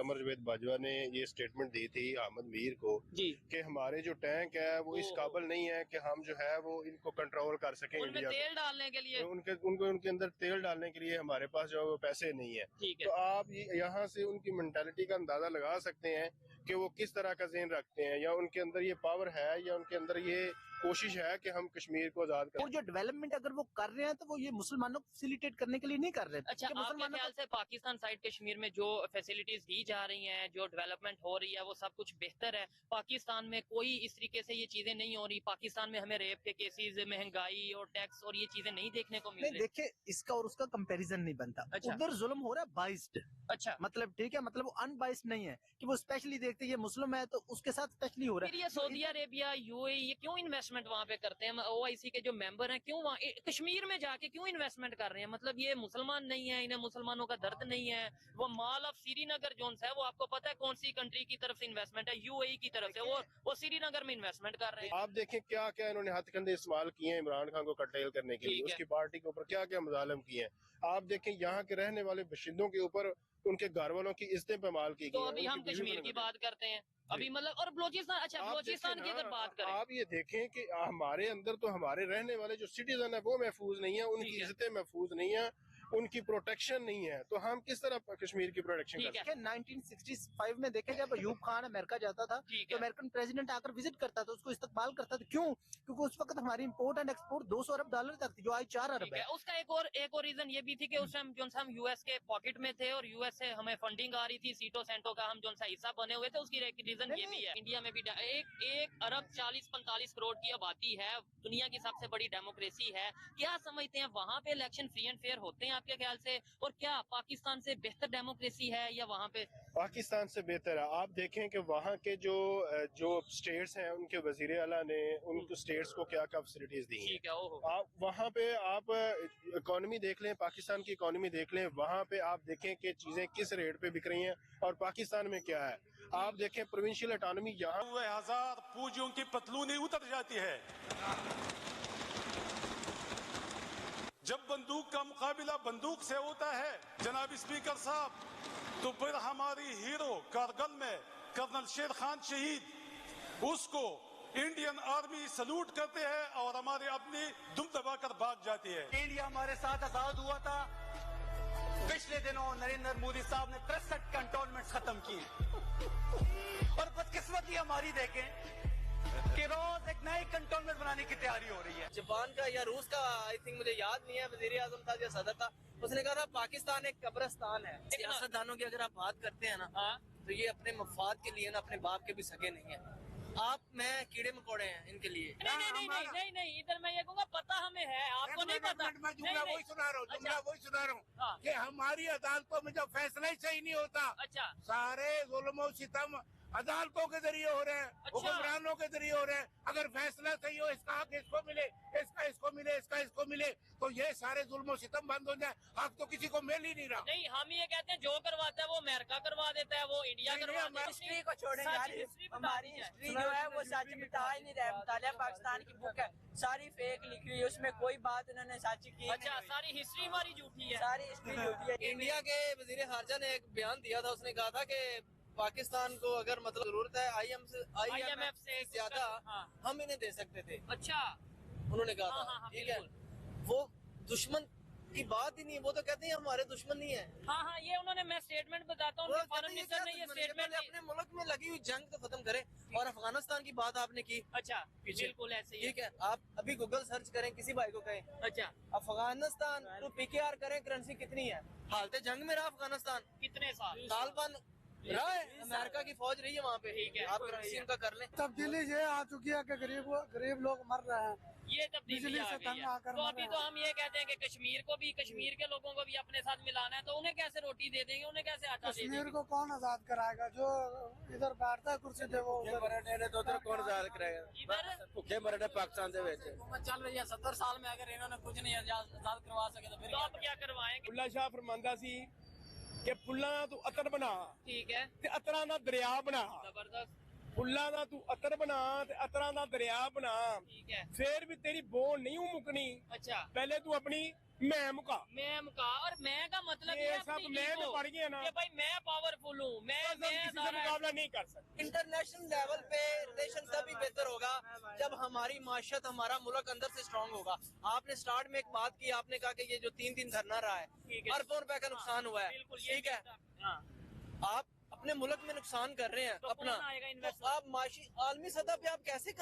कमर जावेद बाजवा ने ये स्टेटमेंट दी थी अहमद मीर को जी कि हमारे जो टैंक है वो इस काबिल नहीं है कि हम जो है वो इनको कंट्रोल कर सकें। उनमें इंडिया तेल डालने के लिए उनके अंदर तेल डालने के लिए हमारे पास जो पैसे नहीं है। ठीक है। तो आप यहाँ से उनकी मेंटालिटी का अंदाजा लगा सकते हैं कि वो किस तरह का ज़हन रखते हैं, या उनके अंदर ये पावर है या उनके अंदर ये कोशिश है कि हम कश्मीर को आजाद करें। और जो डेवलपमेंट अगर वो कर रहे हैं तो वो ये मुसलमानों को फैसिलिटेट करने के लिए नहीं कर रहे। अच्छा, आपके ख्याल से पाकिस्तान साइड कश्मीर में जो फैसिलिटीज दी जा रही हैं, जो डेवलपमेंट हो रही है, वो सब कुछ बेहतर है? पाकिस्तान में कोई इस तरीके से ये चीजें नहीं हो रही? पाकिस्तान में हमें रेप के केसेस, महंगाई और टैक्स और ये चीजें नहीं देखने को मिल रही? देखिए, इसका और उसका कंपैरिजन नहीं बनता। अच्छा। उधर जुल्म हो रहा है बाइस्ड। अच्छा, मतलब ठीक है, मतलब वो अनबाइस्ड नहीं है कि वो स्पेशली देखते ये मुस्लिम है तो उसके साथ स्पेशली हो रहा है। फिर ये सऊदी अरेबिया, यूएई, ये क्यों इन्वेस्टमेंट वहां पे करते हैं? ओआईसी के जो मेंबर हैं क्यों वहाँ कश्मीर में जाके क्यों इन्वेस्टमेंट कर रहे हैं? मतलब ये मुसलमान नहीं है, इन्हें मुसलमानों का दर्द नहीं है? वो माल ऑफ श्रीनगर जोन है, वो आपको पता है कौन सी कंट्री की तरफ से इन्वेस्टमेंट है? यूएई की तरफ से। वो श्रीनगर में इन्वेस्टमेंट कर रहे हैं। आप देखें क्या क्या इन्होंने हथकंडे इस्तेमाल किए हैं इमरान खान को कटेल करने के लिए, उसकी पार्टी के ऊपर क्या क्या मजालम किए हैं। आप देखें यहाँ के रहने वाले बाशिंदों के ऊपर उनके घर वालों की इज्जतें पैमाल की गई। तो अभी हम कश्मीर की बात करते हैं अभी, मतलब, और बलूचिस्तान। अच्छा, बलूचिस्तान की अगर बात करें, आप ये देखें कि हमारे अंदर तो हमारे रहने वाले जो सिटीजन है वो महफूज नहीं है, उनकी इज्जतें महफूज नहीं है, उनकी प्रोटेक्शन नहीं है। तो हम किस तरह कश्मीर की प्रोटेक्शन कर सकते हैं? 1965 में देखे जब अयूब खान अमेरिका जाता था तो अमेरिकन प्रेसिडेंट आकर विजिट करता था, उसको इस्तकबाल करता था। क्यों? क्योंकि उस वक्त हमारी इंपोर्ट एंड एक्सपोर्ट $200 अरब तक थी, जो आज 4 अरब है। उसका एक और रीजन ये भी थी कि उस टाइम जो हम यूएस के पॉकेट में थे और यूएस से हमें फंडिंग आ रही थी, सीटों सेंटों का हम जो सा हिस्सा बने हुए थे। उसकी एक रीजन ये भी है, इंडिया में भी 1 अरब 40-45 करोड़ की आबादी है, दुनिया की सबसे बड़ी डेमोक्रेसी है। क्या समझते हैं वहाँ पे इलेक्शन फ्री एंड फेयर होते हैं आपके ख्याल से? और क्या पाकिस्तान से बेहतर डेमोक्रेसी है या वहाँ पे? पाकिस्तान से बेहतर है। आप देखें कि वहाँ के जो स्टेट्स हैं उनके वजीर आला ने उनको स्टेट्स को क्या क्या फैसिलिटीज दी हैं। आप वहाँ पे आप इकोनॉमी देख लें, पाकिस्तान की इकोनॉमी देख लें, वहाँ पे आप देखें कि चीजें किस रेट पे बिक रही हैं और पाकिस्तान में क्या है। आप देखें प्रोविंशियल ऑटोनॉमी, यहाँ 1000 पूंजियों की पतलूनी उतर जाती है। जब बंदूक का मुकाबला बंदूक से होता है जनाब स्पीकर साहब, तो फिर हमारी हीरो कारगिल में कर्नल शेर खान शहीद, उसको इंडियन आर्मी सलूट करते हैं और हमारे अपनी दुम दबाकर भाग जाती है। इंडिया हमारे साथ आजाद हुआ था। पिछले दिनों नरेंद्र मोदी साहब ने 63 कंटोनमेंट खत्म किए और बदकिस्मती हमारी देखें कि रोज एक नई कंटोनमेंट बनाने की तैयारी हो रही है। जापान का या रूस का, आई थिंक मुझे याद नहीं है, वजीर आजम था या सदर था, उसने कहा था पाकिस्तान एक कब्रिस्तान है। सियासतदानों की अगर आप बात करते हैं ना, तो ये अपने मफाद के लिए ना, अपने बाप के भी सगे नहीं है। आप मैं कीड़े मकोड़े हैं इनके लिए। नहीं, इधर मैं ये कहूँगा पता हमें है, आपको नहीं पता। मैं जुमला वही सुना रहा हूँ कि हमारी अदालतों में जब फैसला ही सही नहीं होता, अच्छा, सारे जुल्म सितम अदालतों के जरिए हो रहे हैं, हुक्मरानों के जरिए हो रहे हैं। अगर फैसला सही हो, इसका हक इसको मिले, इसका इसको मिले, इसका इसको मिले, तो ये सारे जुल्म सितम बंद हो जाए। हक तो किसी को मिल ही नहीं रहा। नहीं, हम ये कहते हैं जो करवाता है वो अमेरिका करवा देता है, वो इंडिया करवा देता है। हिस्ट्री को छोड़े, हमारी हिस्ट्री जो है वो सच मिटा ही नहीं रहा। मुतालिया पाकिस्तान की बुक है, सारी फेक लिखी हुई है, उसमें कोई बात उन्होंने सच की। अच्छा, सारी हिस्ट्री हमारी झूठी है, सारी हिस्ट्री झूठी है। इंडिया के वजीर खारजा ने एक बयान दिया था, उसने कहा था कि पाकिस्तान को अगर मतलब जरूरत है IMF से ज्यादा हम इन्हें दे सकते थे। अच्छा, उन्होंने कहा था, ठीक है। वो दुश्मन की बात ही नहीं है, वो तो कहते हैं हमारे दुश्मन नहीं है। हाँ, ये उन्होंने, मैं स्टेटमेंट बताता हूँ, फॉरेन मिनिस्टर ने ये स्टेटमेंट, अपने मुल्क में लगी हुई जंग तो खत्म करे। और अफगानिस्तान की बात आपने की, अच्छा, बिल्कुल ऐसे ही, ठीक है। आप अभी गूगल सर्च करें, किसी भाई को कहें, अच्छा, अफगानिस्तान तो PKR करें, करेंसी कितनी है, हालत जंग में रहा अफगानिस्तान कितने साल, तालिबान रहा है, अमेरिका की फौज रही है वहाँ पे, ठीक है। आप करेंसी उनका कर लें। तब्दीली ये आ चुकी है कि गरीब लोग मर रहे हैं, ये तब्दीली आ गई है। तो अभी तो हम ये कहते हैं कि कश्मीर के लोगों को भी अपने साथ मिलाना है, तो उन्हें कैसे रोटी दे देंगे, उन्हें कैसे आटा दे देंगे? कश्मीर को कौन आजाद कराएगा? जो इधर बैठता है कुर्सी पे वो उधर कौन आजाद कराएगा? इधर भुखे मरने पाकिस्तान से बेचे चल रही है 70 साल में, अगर इन्होंने कुछ नहीं आजाद करवा सके तो फिर आप क्या करवाएंगे? बुल्ला शाह फरमांदा सी कि फुल्लां दा तू अतर बना, ठीक है, ते अतरां दा दरिया बना। जबरदस्त, फुल्लां दा तू अतर बना ते अतरां दा दरिया बना, ठीक है। फिर भी तेरी बोन नहीं मुकनी। अच्छा, पहले तू अपनी मैं मुका। मैं मुका, और मैं का मतलब ये सब मैं में पड़ गया ना कि भाई मैं पावरफुल हूँ, मैं से मुकाबला नहीं कर सकते। इंटरनेशनल लेवल पे रिलेशन तभी बेहतर होगा जब हमारी माशत, हमारा मुल्क अंदर से स्ट्रांग होगा। आपने स्टार्ट में एक बात की, आपने कहा कि ये जो 3 दिन धरना रहा है, अरबों रुपए का नुकसान हुआ है, ठीक है। आप अपने मुल्क में नुकसान कर रहे हैं अपना, तो आप माशी आलमी सतह पे आप कैसे करें?